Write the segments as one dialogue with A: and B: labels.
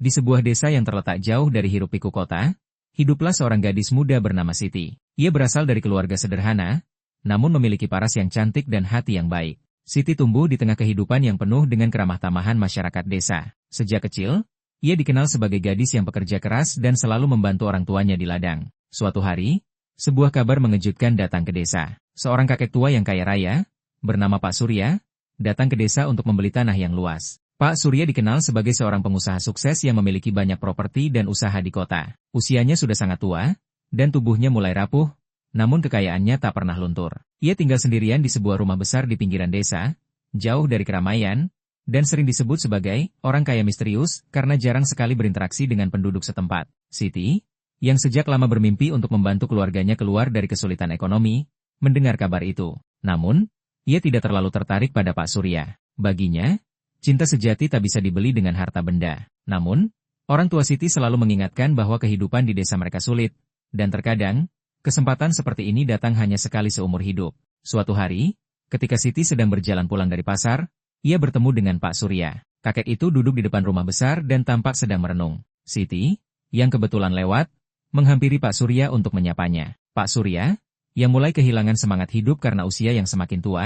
A: Di sebuah desa yang terletak jauh dari hiruk-pikuk kota, hiduplah seorang gadis muda bernama Siti. Ia berasal dari keluarga sederhana, namun memiliki paras yang cantik dan hati yang baik. Siti tumbuh di tengah kehidupan yang penuh dengan keramah tamahan masyarakat desa. Sejak kecil, ia dikenal sebagai gadis yang pekerja keras dan selalu membantu orang tuanya di ladang. Suatu hari, sebuah kabar mengejutkan datang ke desa. Seorang kakek tua yang kaya raya, bernama Pak Surya, datang ke desa untuk membeli tanah yang luas. Pak Surya dikenal sebagai seorang pengusaha sukses yang memiliki banyak properti dan usaha di kota. Usianya sudah sangat tua, dan tubuhnya mulai rapuh, namun kekayaannya tak pernah luntur. Ia tinggal sendirian di sebuah rumah besar di pinggiran desa, jauh dari keramaian, dan sering disebut sebagai orang kaya misterius karena jarang sekali berinteraksi dengan penduduk setempat. Siti, yang sejak lama bermimpi untuk membantu keluarganya keluar dari kesulitan ekonomi, mendengar kabar itu. Namun, ia tidak terlalu tertarik pada Pak Surya. Baginya, cinta sejati tak bisa dibeli dengan harta benda. Namun, orang tua Siti selalu mengingatkan bahwa kehidupan di desa mereka sulit, dan terkadang, kesempatan seperti ini datang hanya sekali seumur hidup. Suatu hari, ketika Siti sedang berjalan pulang dari pasar, ia bertemu dengan Pak Surya. Kakek itu duduk di depan rumah besar dan tampak sedang merenung. Siti, yang kebetulan lewat, menghampiri Pak Surya untuk menyapanya. Pak Surya, yang mulai kehilangan semangat hidup karena usia yang semakin tua,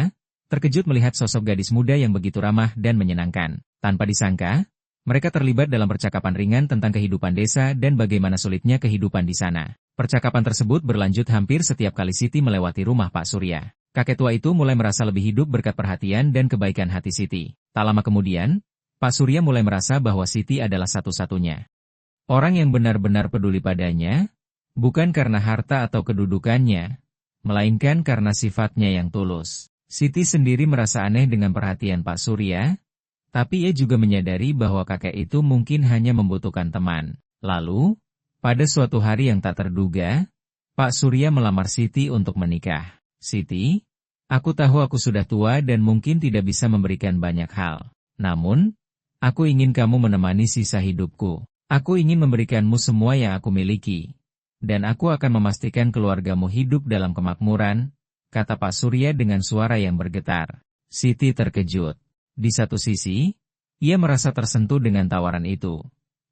A: terkejut melihat sosok gadis muda yang begitu ramah dan menyenangkan. Tanpa disangka, mereka terlibat dalam percakapan ringan tentang kehidupan desa dan bagaimana sulitnya kehidupan di sana. Percakapan tersebut berlanjut hampir setiap kali Siti melewati rumah Pak Surya. Kakek tua itu mulai merasa lebih hidup berkat perhatian dan kebaikan hati Siti. Tak lama kemudian, Pak Surya mulai merasa bahwa Siti adalah satu-satunya orang yang benar-benar peduli padanya, bukan karena harta atau kedudukannya, melainkan karena sifatnya yang tulus. Siti sendiri merasa aneh dengan perhatian Pak Surya, tapi ia juga menyadari bahwa kakek itu mungkin hanya membutuhkan teman. Lalu, pada suatu hari yang tak terduga, Pak Surya melamar Siti untuk menikah. Siti, aku tahu aku sudah tua dan mungkin tidak bisa memberikan banyak hal. Namun, aku ingin kamu menemani sisa hidupku. Aku ingin memberikanmu semua yang aku miliki. Dan aku akan memastikan keluargamu hidup dalam kemakmuran, kata Pak Surya dengan suara yang bergetar. Siti terkejut. Di satu sisi, ia merasa tersentuh dengan tawaran itu.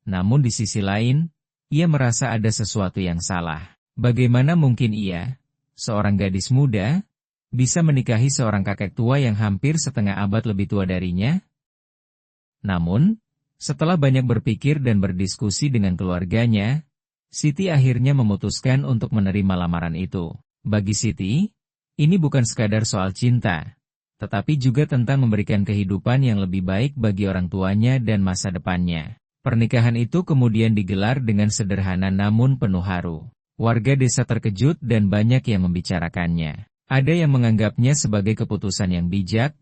A: Namun di sisi lain, ia merasa ada sesuatu yang salah. Bagaimana mungkin ia, seorang gadis muda, bisa menikahi seorang kakek tua yang hampir setengah abad lebih tua darinya? Namun, setelah banyak berpikir dan berdiskusi dengan keluarganya, Siti akhirnya memutuskan untuk menerima lamaran itu. Bagi Siti, ini bukan sekadar soal cinta, tetapi juga tentang memberikan kehidupan yang lebih baik bagi orang tuanya dan masa depannya. Pernikahan itu kemudian digelar dengan sederhana namun penuh haru. Warga desa terkejut dan banyak yang membicarakannya. Ada yang menganggapnya sebagai keputusan yang bijak,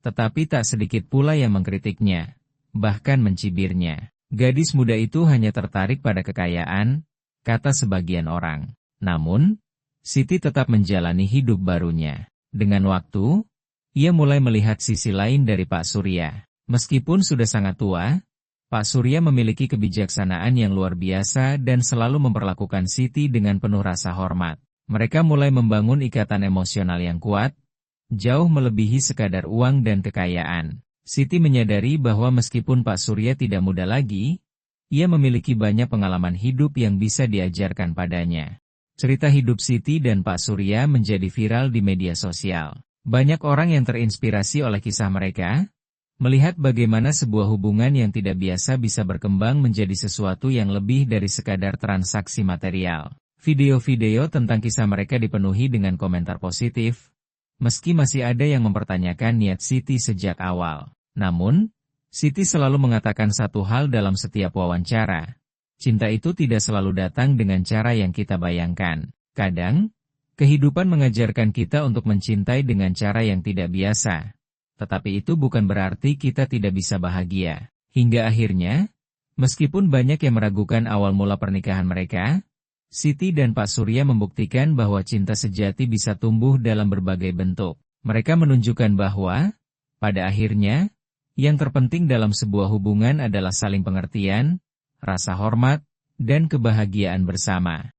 A: tetapi tak sedikit pula yang mengkritiknya, bahkan mencibirnya. Gadis muda itu hanya tertarik pada kekayaan, kata sebagian orang. Namun, Siti tetap menjalani hidup barunya. Dengan waktu, ia mulai melihat sisi lain dari Pak Surya. Meskipun sudah sangat tua, Pak Surya memiliki kebijaksanaan yang luar biasa dan selalu memperlakukan Siti dengan penuh rasa hormat. Mereka mulai membangun ikatan emosional yang kuat, jauh melebihi sekadar uang dan kekayaan. Siti menyadari bahwa meskipun Pak Surya tidak muda lagi, ia memiliki banyak pengalaman hidup yang bisa diajarkan padanya. Cerita hidup Siti dan Pak Surya menjadi viral di media sosial. Banyak orang yang terinspirasi oleh kisah mereka, melihat bagaimana sebuah hubungan yang tidak biasa bisa berkembang menjadi sesuatu yang lebih dari sekadar transaksi material. Video-video tentang kisah mereka dipenuhi dengan komentar positif, meski masih ada yang mempertanyakan niat Siti sejak awal. Namun, Siti selalu mengatakan satu hal dalam setiap wawancara. Cinta itu tidak selalu datang dengan cara yang kita bayangkan. Kadang, kehidupan mengajarkan kita untuk mencintai dengan cara yang tidak biasa. Tetapi itu bukan berarti kita tidak bisa bahagia. Hingga akhirnya, meskipun banyak yang meragukan awal mula pernikahan mereka, Siti dan Pak Surya membuktikan bahwa cinta sejati bisa tumbuh dalam berbagai bentuk. Mereka menunjukkan bahwa, pada akhirnya, yang terpenting dalam sebuah hubungan adalah saling pengertian, rasa hormat, dan kebahagiaan bersama.